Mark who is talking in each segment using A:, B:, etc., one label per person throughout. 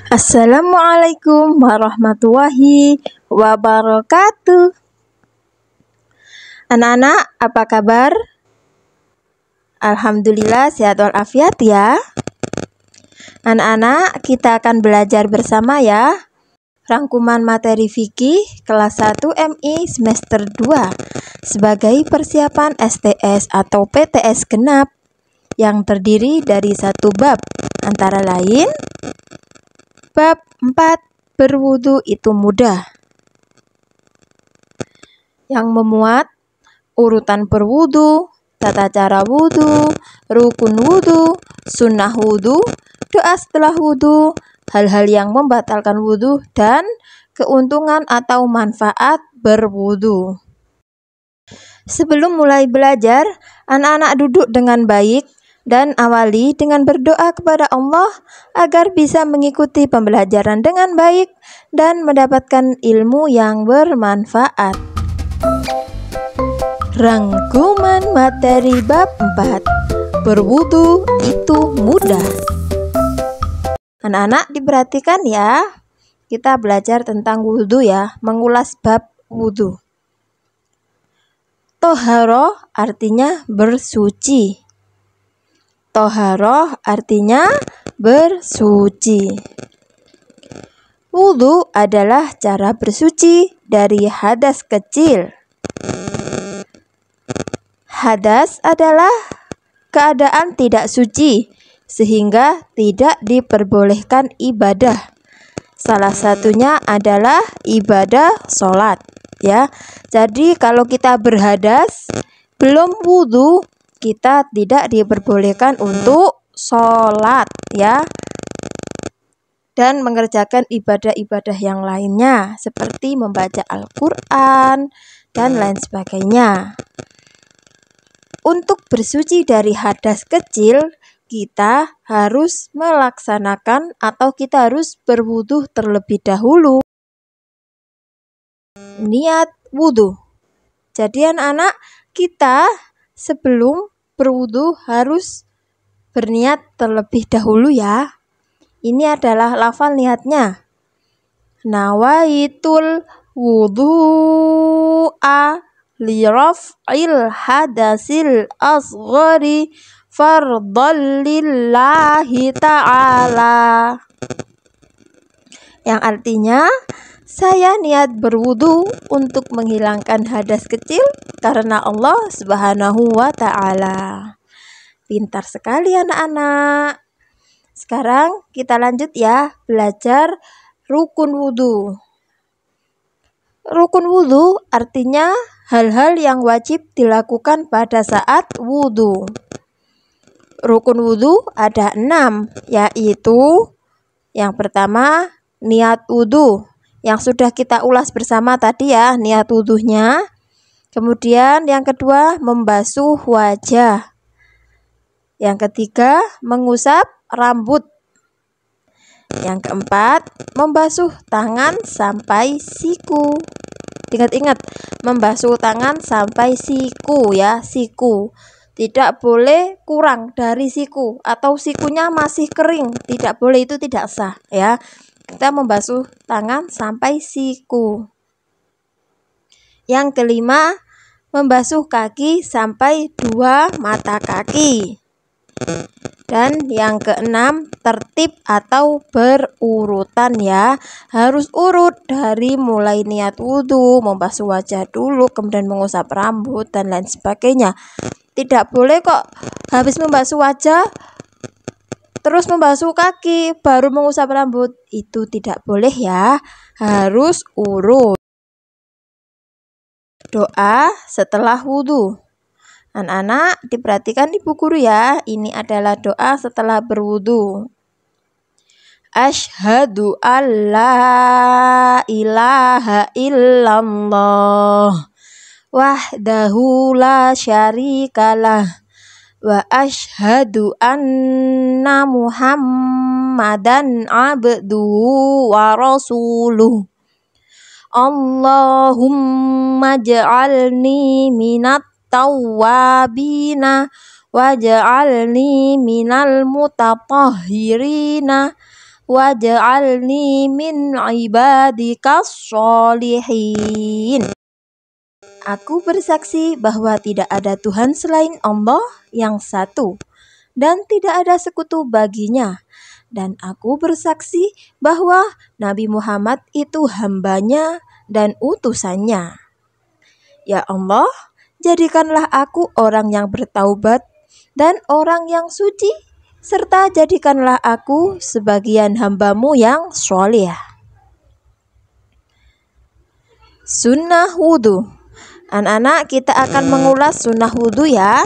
A: Assalamualaikum warahmatullahi wabarakatuh. Anak-anak, apa kabar? Alhamdulillah sehat walafiat ya. Anak-anak, kita akan belajar bersama ya. Rangkuman materi fikih kelas 1 MI semester 2 sebagai persiapan STS atau PTS genap yang terdiri dari satu bab, antara lain bab 4, berwudu itu mudah, yang memuat urutan berwudu, tata cara wudu, rukun wudu, sunnah wudu, doa setelah wudu, hal-hal yang membatalkan wudu, dan keuntungan atau manfaat berwudu. Sebelum mulai belajar, anak-anak duduk dengan baik dan awali dengan berdoa kepada Allah agar bisa mengikuti pembelajaran dengan baik dan mendapatkan ilmu yang bermanfaat. Rangkuman materi bab 4, berwudu itu mudah. Anak-anak diperhatikan ya, kita belajar tentang wudu ya, mengulas bab wudu. Toharoh artinya bersuci. Toharoh artinya bersuci. Wudu adalah cara bersuci dari hadas kecil. Hadas adalah keadaan tidak suci sehingga tidak diperbolehkan ibadah. Salah satunya adalah ibadah sholat ya. Jadi kalau kita berhadas belum wudu, kita tidak diperbolehkan untuk sholat ya, dan mengerjakan ibadah-ibadah yang lainnya seperti membaca Al-Quran dan lain sebagainya. Untuk bersuci dari hadas kecil, kita harus melaksanakan atau kita harus berwudu terlebih dahulu. Niat wudu. Jadi anak-anak, kita sebelum berwudu harus berniat terlebih dahulu ya. Ini adalah lafal niatnya. Nawaitul wudu'a liraf'il hadasil asghari fardhan lillahi ta'ala. Yang artinya, saya niat berwudu untuk menghilangkan hadas kecil karena Allah Subhanahu wa ta'ala. Pintar sekali anak-anak. Sekarang kita lanjut ya, belajar rukun wudu. Rukun wudu artinya hal-hal yang wajib dilakukan pada saat wudu. Rukun wudu ada 6, yaitu yang pertama niat wudu, yang sudah kita ulas bersama tadi ya, niat wudunya. Kemudian yang kedua membasuh wajah. Yang ketiga mengusap rambut. Yang keempat membasuh tangan sampai siku. Ingat-ingat, membasuh tangan sampai siku ya, siku. Tidak boleh kurang dari siku atau sikunya masih kering, tidak boleh, itu tidak sah ya. Kita membasuh tangan sampai siku. Yang kelima, membasuh kaki sampai 2 mata kaki. Dan yang keenam, tertib atau berurutan ya. Harus urut dari mulai niat wudhu, membasuh wajah dulu, kemudian mengusap rambut dan lain sebagainya. Tidak boleh kok habis membasuh wajah terus membasuh kaki baru mengusap rambut, itu tidak boleh ya, harus urut. Doa setelah wudhu. Anak-anak diperhatikan ibu guru ya, ini adalah doa setelah berwudhu. Asyhadu alla ilaha illallah wahdahu la syarikalah wa asyhadu anna muhammadan abduhu wa rasuluh. Allahumma ja'alni minat tawwabina waj'alni minal mutatahhirina waj'alni min ibadikas sholihin. Aku bersaksi bahwa tidak ada Tuhan selain Allah yang satu, dan tidak ada sekutu baginya. Dan aku bersaksi bahwa Nabi Muhammad itu hambanya dan utusannya. Ya Allah, jadikanlah aku orang yang bertaubat dan orang yang suci, serta jadikanlah aku sebagian hamba-Mu yang sholih. Sunnah wudhu. Anak-anak, kita akan mengulas sunnah wudhu ya.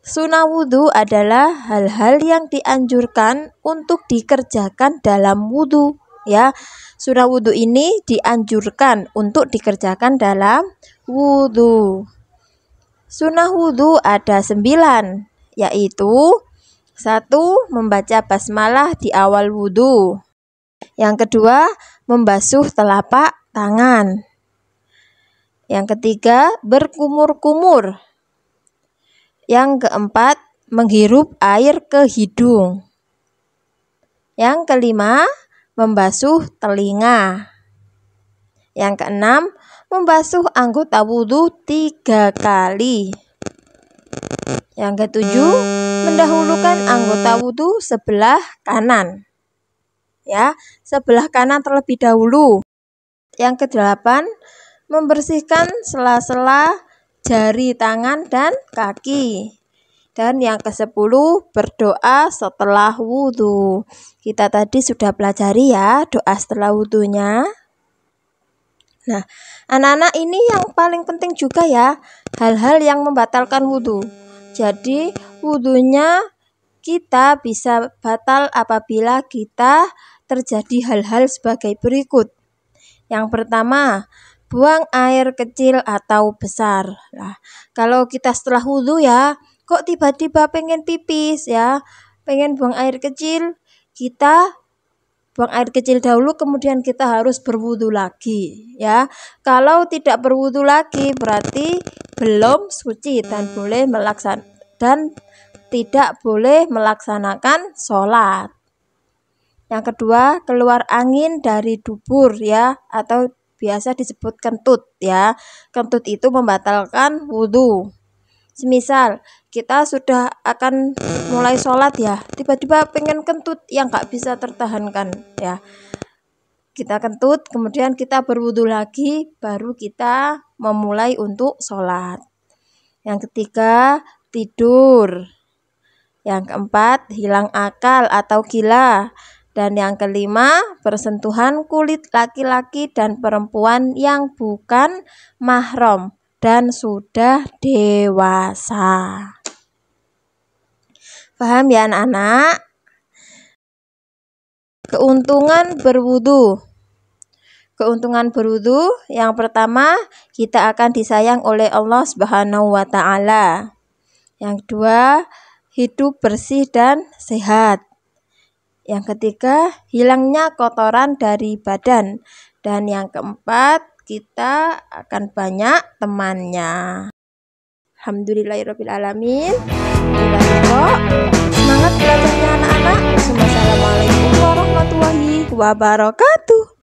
A: Sunnah wudhu adalah hal-hal yang dianjurkan untuk dikerjakan dalam wudhu ya. Sunnah wudhu ini dianjurkan untuk dikerjakan dalam wudhu. Sunnah wudhu ada 9, yaitu 1. Membaca basmalah di awal wudhu. Yang kedua, membasuh telapak tangan. Yang ketiga, berkumur-kumur. Yang keempat, menghirup air ke hidung. Yang kelima, membasuh telinga. Yang keenam, membasuh anggota wudhu 3 kali. Yang ketujuh, mendahulukan anggota wudhu sebelah kanan. Ya, sebelah kanan terlebih dahulu. Yang kedelapan, membersihkan sela-sela jari tangan dan kaki. Dan yang ke-10, berdoa setelah wudhu. Kita tadi sudah pelajari ya doa setelah wudhunya. Nah, anak-anak, ini yang paling penting juga ya, hal-hal yang membatalkan wudhu. Jadi wudhunya kita bisa batal apabila kita terjadi hal-hal sebagai berikut. Yang pertama, buang air kecil atau besar. Nah, kalau kita setelah wudhu ya, kok tiba-tiba pengen pipis ya, pengen buang air kecil, kita buang air kecil dahulu, kemudian kita harus berwudhu lagi ya. Kalau tidak berwudhu lagi berarti belum suci dan tidak boleh melaksanakan sholat. Yang kedua, keluar angin dari dubur ya, atau biasa disebut kentut ya. Kentut itu membatalkan wudhu. Semisal kita sudah akan mulai sholat ya, tiba-tiba pengen kentut yang gak bisa tertahankan ya. Kita kentut, kemudian kita berwudhu lagi, baru kita memulai untuk sholat. Yang ketiga, tidur. Yang keempat, hilang akal atau gila. Dan yang kelima, bersentuhan kulit laki-laki dan perempuan yang bukan mahram dan sudah dewasa. Paham ya anak-anak? Keuntungan berwudhu. Keuntungan berwudhu, yang pertama, kita akan disayang oleh Allah Subhanahu wa Ta'ala. Yang kedua, hidup bersih dan sehat. Yang ketiga, hilangnya kotoran dari badan. Dan yang keempat, kita akan banyak temannya. Alhamdulillahirrabbilalamin. Semangat belajarnya anak-anak. Wassalamualaikum warahmatullahi wabarakatuh.